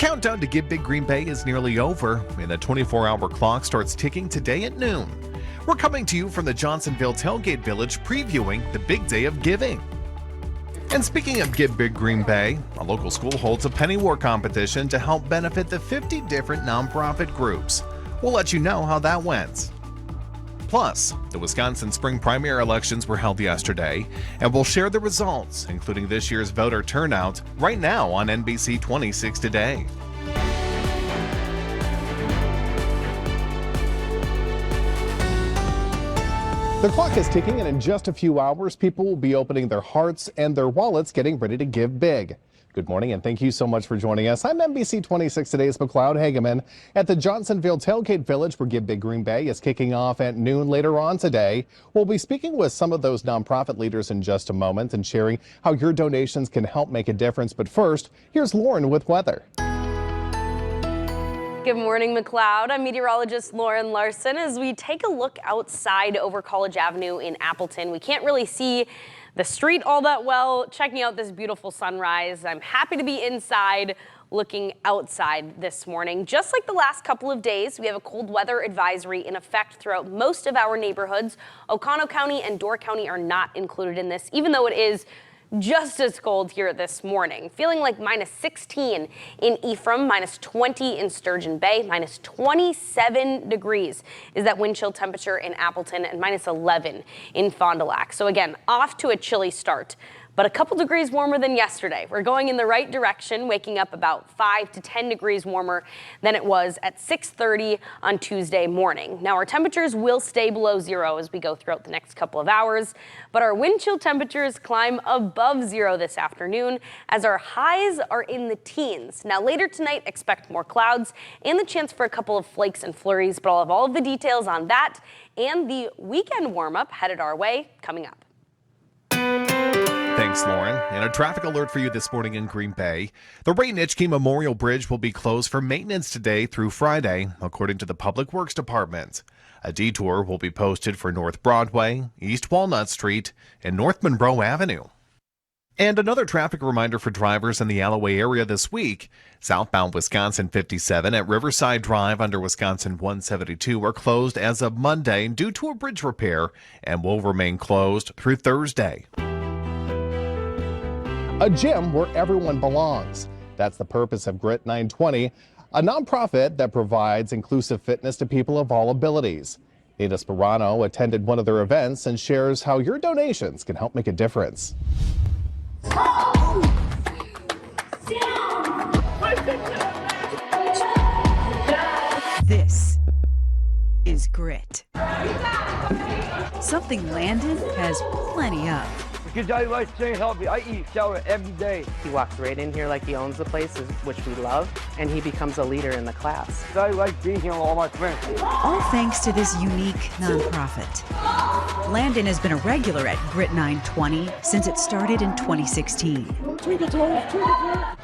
countdown to Give Big Green Bay is nearly over, and the 24-hour clock starts ticking today at noon. We're coming to you from the Johnsonville Tailgate Village, previewing the big day of giving. And speaking of Give Big Green Bay, a local school holds a penny war competition to help benefit the 50 different nonprofit groups. We'll let you know how that went. Plus, the Wisconsin spring primary elections were held yesterday, and we'll share the results, including this year's voter turnout, right now on NBC 26 Today. The clock is ticking, and in just a few hours, people will be opening their hearts and their wallets, getting ready to give big. Good morning, and thank you so much for joining us. I'm NBC 26 Today's McLeod Hageman at the Johnsonville Tailgate Village, where Give Big Green Bay is kicking off at noon later on today. We'll be speaking with some of those nonprofit leaders in just a moment and sharing how your donations can help make a difference. But first, here's Lauren with weather. Good morning, McLeod. I'm meteorologist Lauren Larson. As we take a look outside over College Avenue in Appleton, we can't really see the street all that well. Checking out this beautiful sunrise. I'm happy to be inside looking outside this morning. Just like the last couple of days, we have a cold weather advisory in effect throughout most of our neighborhoods. Oconto County and Door County are not included in this, even though it is just as cold here this morning. Feeling like minus 16 in Ephraim, minus 20 in Sturgeon Bay, minus 27 degrees is that wind chill temperature in Appleton, and minus 11 in Fond du Lac. So again, off to a chilly start, but a couple degrees warmer than yesterday. We're going in the right direction, waking up about 5 to 10 degrees warmer than it was at 6:30 on Tuesday morning. Now our temperatures will stay below zero as we go throughout the next couple of hours, but our wind chill temperatures climb above zero this afternoon as our highs are in the teens. Now later tonight, expect more clouds and the chance for a couple of flakes and flurries, but I'll have all of the details on that and the weekend warm-up headed our way coming up. Thanks, Lauren. And a traffic alert for you this morning in Green Bay. The Ray Nitschke Memorial Bridge will be closed for maintenance today through Friday, according to the Public Works Department. A detour will be posted for North Broadway, East Walnut Street, and North Monroe Avenue. And another traffic reminder for drivers in the Alloway area this week. Southbound Wisconsin 57 at Riverside Drive under Wisconsin 172 are closed as of Monday due to a bridge repair and will remain closed through Thursday. A gym where everyone belongs. That's the purpose of Grit 920, a nonprofit that provides inclusive fitness to people of all abilities. Nina Sperano attended one of their events and shares how your donations can help make a difference. This is Grit. Something Landon has plenty of. Because I like staying healthy. I eat salad every day. He walks right in here like he owns the place, which we love, and he becomes a leader in the class. I like being here with all my friends. All thanks to this unique nonprofit. Landon has been a regular at Grit 920 since it started in 2016.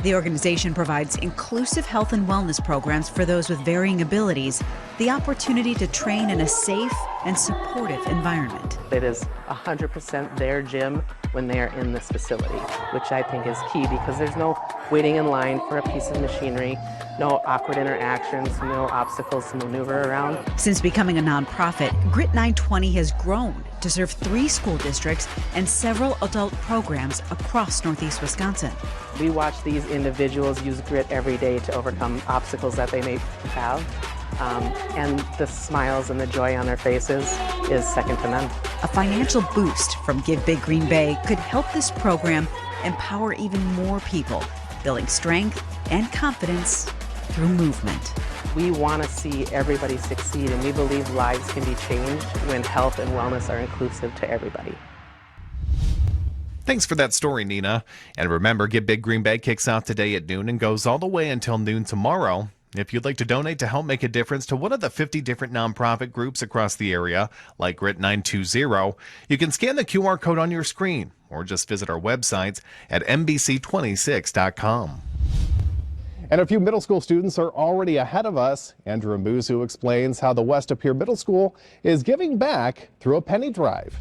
The organization provides inclusive health and wellness programs for those with varying abilities, the opportunity to train in a safe and supportive environment. It is 100% their gym when they are in this facility, which I think is key because there's no waiting in line for a piece of machinery, no awkward interactions, no obstacles to maneuver around. Since becoming a nonprofit, Grit 920 has grown to serve 3 school districts and several adult programs across Northeast Wisconsin. We watch these individuals use grit every day to overcome obstacles that they may have. And the smiles and the joy on their faces is second to none. A financial boost from Give Big Green Bay could help this program empower even more people, building strength and confidence through movement. We want to see everybody succeed, and we believe lives can be changed when health and wellness are inclusive to everybody. Thanks for that story, Nina. And remember, Give Big Green Bay kicks off today at noon and goes all the way until noon tomorrow. If you'd like to donate to help make a difference to one of the 50 different nonprofit groups across the area, like Grit 920, you can scan the QR code on your screen or just visit our websites at NBC26.com. And a few middle school students are already ahead of us. Andrew Mbuzu explains how the West Appear Middle School is giving back through a penny drive.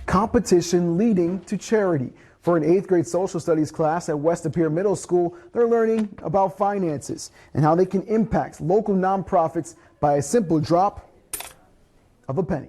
Competition leading to charity. For an 8th grade social studies class at West Appear Middle School, they're learning about finances and how they can impact local nonprofits by a simple drop of a penny.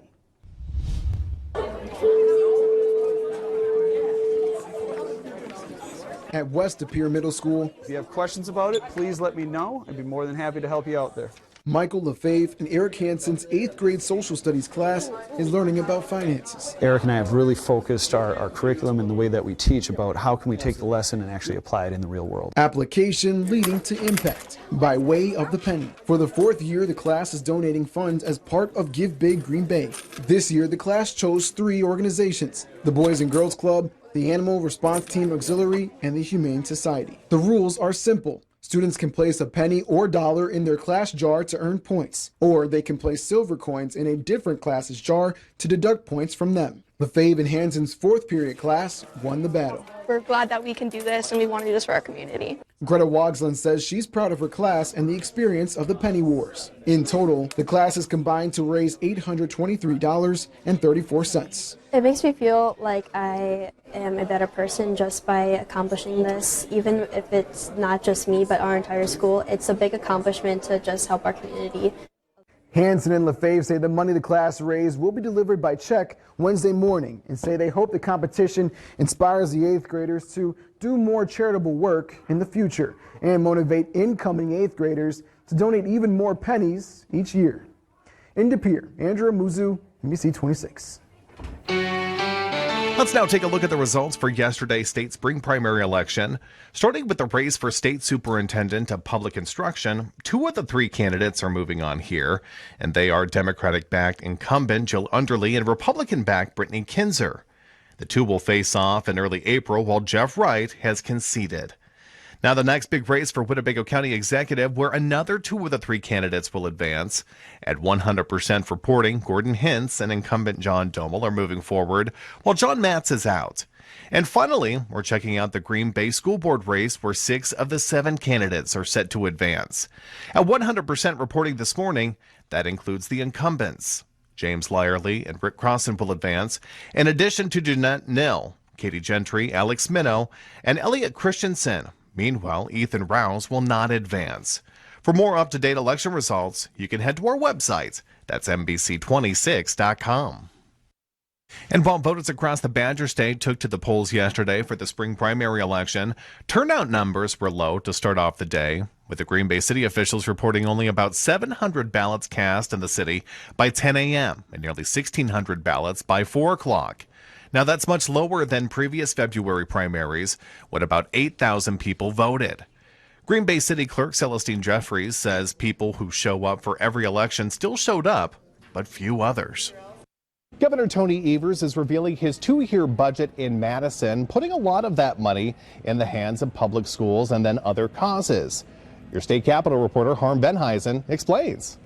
At West Appear Middle School, if you have questions about it, please let me know. I'd be more than happy to help you out there. Michael Lefebvre and Eric Hansen's 8th grade social studies class is learning about finances. Eric and I have really focused our curriculum and the way that we teach about how can we take the lesson and actually apply it in the real world. Application leading to impact by way of the penny. For the 4th year, the class is donating funds as part of Give Big Green Bay. This year, the class chose 3 organizations: the Boys and Girls Club, the Animal Response Team Auxiliary, and the Humane Society. The rules are simple. Students can place a penny or dollar in their class jar to earn points, or they can place silver coins in a different class's jar to deduct points from them. Lefebvre and Hansen's 4th period class won the battle. We're glad that we can do this, and we want to do this for our community. Greta Wogsland says she's proud of her class and the experience of the Penny Wars. In total, the classes combined to raise $823.34. It makes me feel like I am a better person just by accomplishing this. Even if it's not just me, but our entire school, it's a big accomplishment to just help our community. Hansen and Lefebvre say the money the class raised will be delivered by check Wednesday morning, and say they hope the competition inspires the 8th graders to do more charitable work in the future and motivate incoming 8th graders to donate even more pennies each year. In De Pere, Andrew Muzu, NBC 26. Let's now take a look at the results for yesterday's state spring primary election. Starting with the race for state superintendent of public instruction, 2 of the 3 candidates are moving on here, and they are Democratic-backed incumbent Jill Underly and Republican-backed Brittany Kinzer. The 2 will face off in early April, while Jeff Wright has conceded. Now the next big race for Winnebago County Executive, where another 2 of the 3 candidates will advance. At 100% reporting, Gordon Hintz and incumbent John Domel are moving forward, while John Matz is out. And finally, we're checking out the Green Bay School Board race, where 6 of the 7 candidates are set to advance. At 100% reporting this morning, that includes the incumbents. James Lyerly and Rick Crossan will advance, in addition to Jeanette Nill, Katie Gentry, Alex Minnow, and Elliot Christensen. Meanwhile, Ethan Rouse will not advance. For more up-to-date election results, you can head to our website. That's NBC26.com. And while voters across the Badger State took to the polls yesterday for the spring primary election, turnout numbers were low to start off the day, with the Green Bay City officials reporting only about 700 ballots cast in the city by 10 a.m. and nearly 1,600 ballots by 4 o'clock. Now, that's much lower than previous February primaries, when about 8,000 people voted. Green Bay City Clerk Celestine Jeffries says people who show up for every election still showed up, but few others. Governor Tony Evers is revealing his 2-year budget in Madison, putting a lot of that money in the hands of public schools and then other causes. Your state capitol reporter Harm Benheisen explains.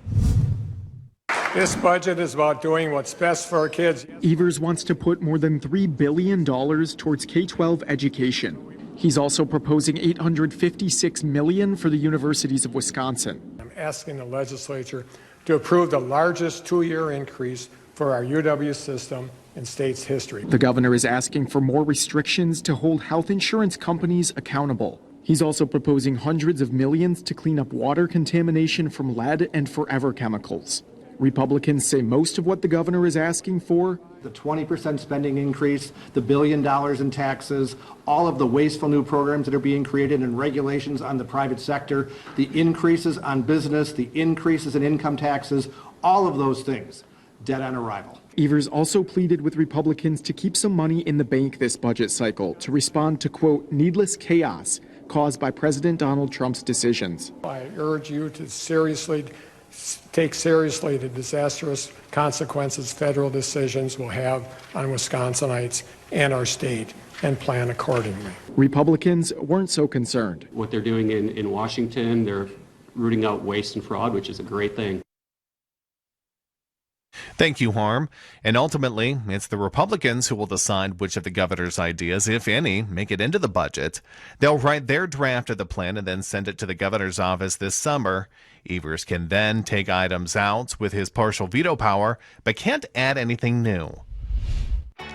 This budget is about doing what's best for our kids. Evers wants to put more than $3 billion towards K-12 education. He's also proposing $856 million for the universities of Wisconsin. I'm asking the legislature to approve the largest 2-year increase for our UW system in state's history. The governor is asking for more restrictions to hold health insurance companies accountable. He's also proposing hundreds of millions to clean up water contamination from lead and forever chemicals. Republicans say most of what the governor is asking for, the 20% spending increase, the $1 billion in taxes, all of the wasteful new programs that are being created and regulations on the private sector, the increases on business, the increases in income taxes, all of those things, dead on arrival. Evers also pleaded with Republicans to keep some money in the bank this budget cycle to respond to, quote, needless chaos caused by President Donald Trump's decisions. I urge you to take seriously the disastrous consequences federal decisions will have on Wisconsinites and our state, and plan accordingly. Republicans weren't so concerned. What they're doing in Washington, they're rooting out waste and fraud, which is a great thing. Thank you, Harm. And ultimately, it's the Republicans who will decide which of the governor's ideas, if any, make it into the budget. They'll write their draft of the plan and then send it to the governor's office this summer. Evers can then take items out with his partial veto power, but can't add anything new.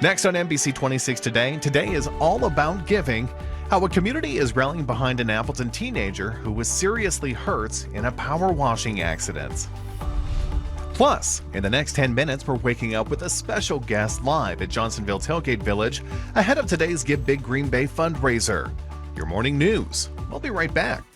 Next on NBC 26 Today, today is all about giving. How a community is rallying behind an Appleton teenager who was seriously hurt in a power washing accident. Plus, in the next 10 minutes, we're waking up with a special guest live at Johnsonville Tailgate Village ahead of today's Give Big Green Bay fundraiser. Your morning news. We'll be right back.